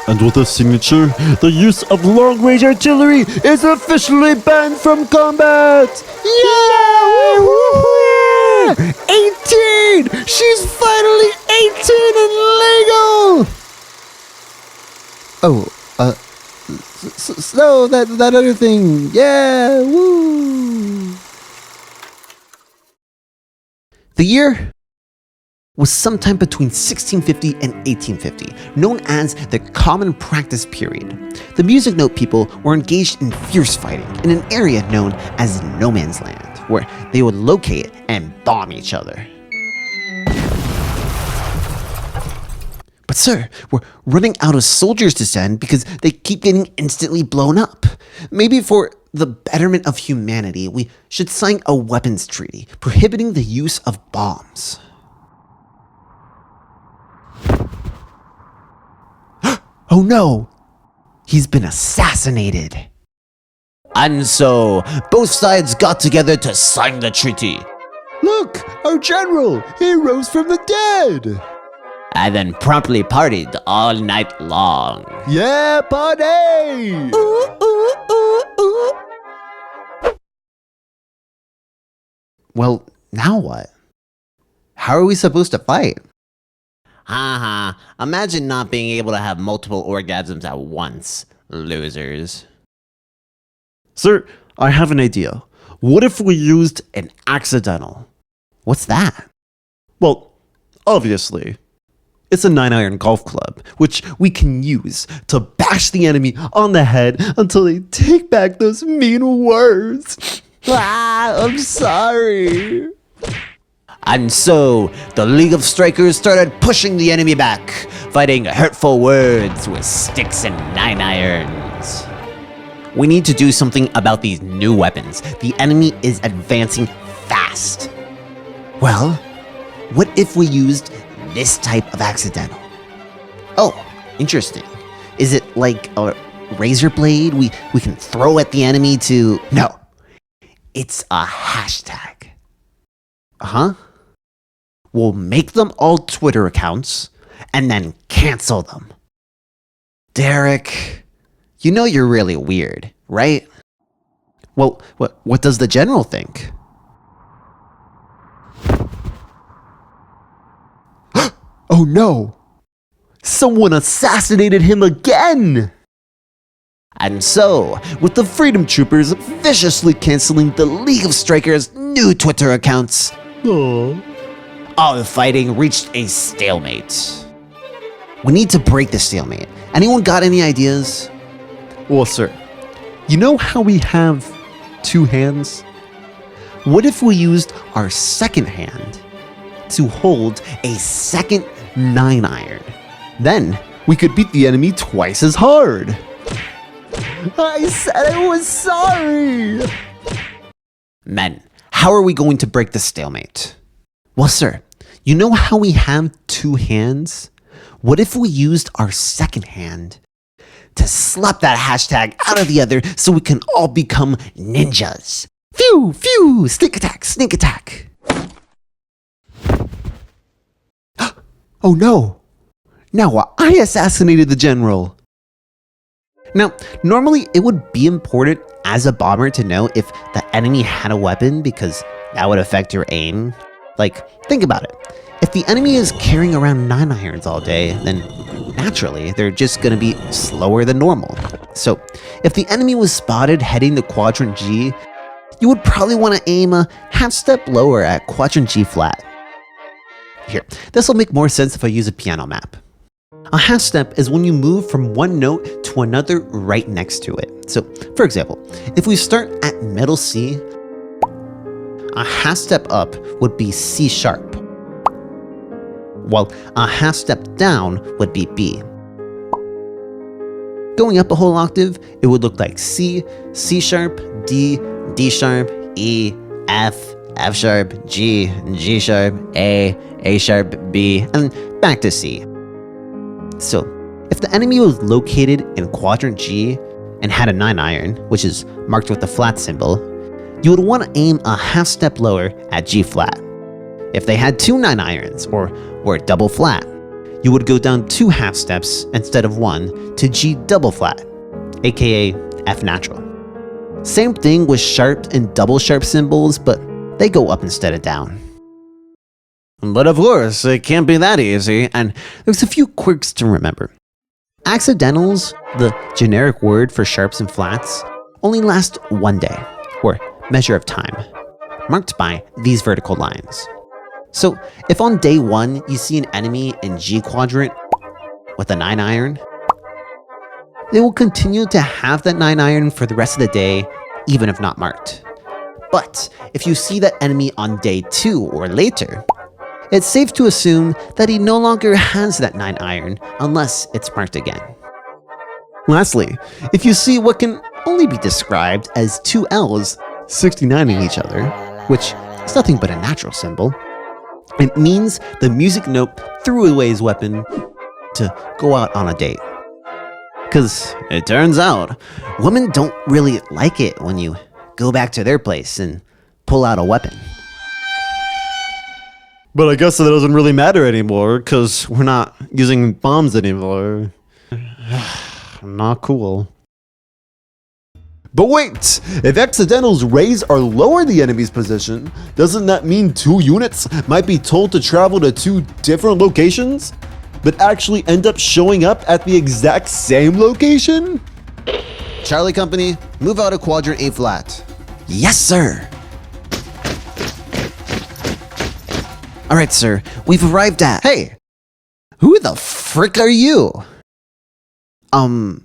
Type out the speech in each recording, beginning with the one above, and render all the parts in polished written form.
And with this signature, the use of long-range artillery is officially banned from combat! Yeah! Woo-hoo! 18! She's finally 18 and legal! Oh, so that other thing, yeah, woo! The year was sometime between 1650 and 1850, known as the Common Practice Period. The music note people were engaged in fierce fighting in an area known as No Man's Land, where they would locate and bomb each other. But sir, we're running out of soldiers to send because they keep getting instantly blown up. Maybe for the betterment of humanity, we should sign a weapons treaty prohibiting the use of bombs. Oh no! He's been assassinated! And so, both sides got together to sign the treaty. Look! Our general! He rose from the dead! And then promptly partied all night long. Yeah, party! Ooh, ooh, ooh, ooh. Well, now what? How are we supposed to fight? Haha, imagine not being able to have multiple orgasms at once, losers. Sir, I have an idea. What if we used an accidental? What's that? Well, obviously, it's a 9-iron golf club, which we can use to bash the enemy on the head until they take back those mean words. I'm sorry. And so, the League of Strikers started pushing the enemy back, fighting hurtful words with sticks and 9-irons. We need to do something about these new weapons. The enemy is advancing fast. Well, what if we used this type of accidental? Oh, interesting. Is it like a razor blade we can throw at the enemy to... No, it's a hashtag. Uh-huh. We'll make them all Twitter accounts and then cancel them. Derek, you know you're really weird, right? Well, what does the general think? Oh no! Someone assassinated him again! And so, with the Freedom Troopers viciously canceling the League of Strikers' new Twitter accounts, all the fighting reached a stalemate. We need to break the stalemate. Anyone got any ideas? Well, sir, you know how we have two hands? What if we used our second hand to hold a second 9-iron? Then we could beat the enemy twice as hard. I said I was sorry. Men, how are we going to break the stalemate? Well, sir, you know how we have two hands? What if we used our second hand to slap that hashtag out of the other so we can all become ninjas? Phew, phew, sneak attack, sneak attack. Oh no! Now I assassinated the general! Now, normally it would be important as a bomber to know if the enemy had a weapon because that would affect your aim. Like, think about it. If the enemy is carrying around 9-irons all day, then naturally they're just gonna be slower than normal. So, if the enemy was spotted heading to quadrant G, you would probably want to aim a half step lower at quadrant G flat. Here, this will make more sense if I use a piano map. A half step is when you move from one note to another right next to it. So, for example, if we start at middle C, a half step up would be C sharp, while a half step down would be B. Going up a whole octave, it would look like C, C sharp, D, D sharp, E, F, F sharp, G, G sharp, A sharp, B, and back to C. So, if the enemy was located in quadrant G and had a 9-iron, which is marked with the flat symbol, you would want to aim a half step lower at G flat. If they had two 9-irons or were double flat, you would go down 2 half steps instead of 1 to G double flat, aka F natural. Same thing with sharp and double sharp cymbals, but they go up instead of down. But of course, it can't be that easy, and there's a few quirks to remember. Accidentals, the generic word for sharps and flats, only last 1 day, or measure of time, marked by these vertical lines. So if on day 1 you see an enemy in G quadrant with a 9 iron, they will continue to have that 9 iron for the rest of the day, even if not marked. But if you see that enemy on day 2 or later, it's safe to assume that he no longer has that 9 iron unless it's marked again. Lastly, if you see what can only be described as 2 L's 69ing each other, which is nothing but a natural symbol, it means the music note threw away his weapon to go out on a date. Because it turns out, women don't really like it when you go back to their place and pull out a weapon. But I guess it doesn't really matter anymore, because we're not using bombs anymore. Not cool. But wait! If accidentals raise or lower the enemy's position, doesn't that mean 2 units might be told to travel to 2 different locations, but actually end up showing up at the exact same location? Charlie Company, move out of quadrant A flat. Yes, sir! Alright, sir, we've arrived at— Hey! Who the frick are you? I'm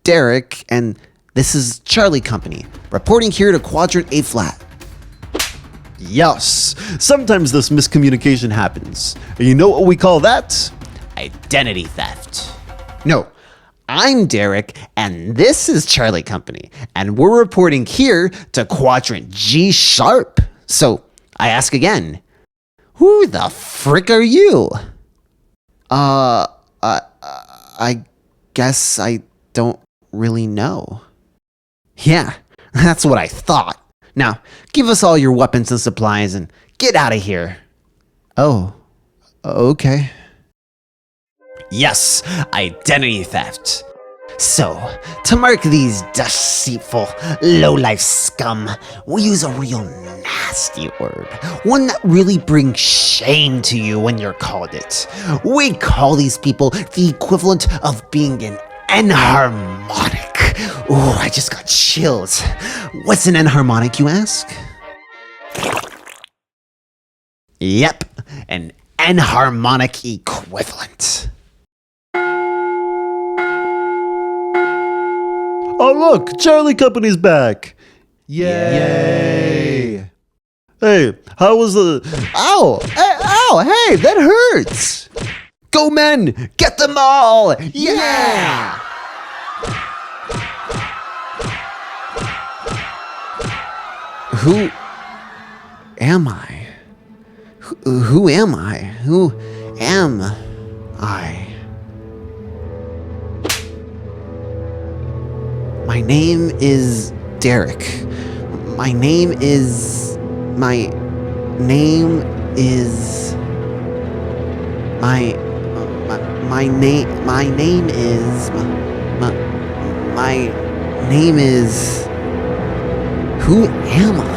Derek, and this is Charlie Company, reporting here to quadrant A flat. Yes, sometimes this miscommunication happens. You know what we call that? Identity theft. No, I'm Derek, and this is Charlie Company, and we're reporting here to quadrant G sharp. So, I ask again, who the frick are you? I guess I don't really know. Yeah, that's what I thought. Now, give us all your weapons and supplies and get out of here. Oh, okay. Yes, identity theft. So, to mark these deceitful, low-life scum, we use a real nasty word. One that really brings shame to you when you're called it. We call these people the equivalent of being an enharmonic. Ooh, I just got chills. What's an enharmonic, you ask? Yep, an enharmonic equivalent. Oh look, Charlie Company's back! Yay! Hey, how was the— Ow! Ow! Hey, that hurts! Go men! Get them all! Yeah! Who am I? Who am I? Who am I? My name is Derek. My name is my name is who am I?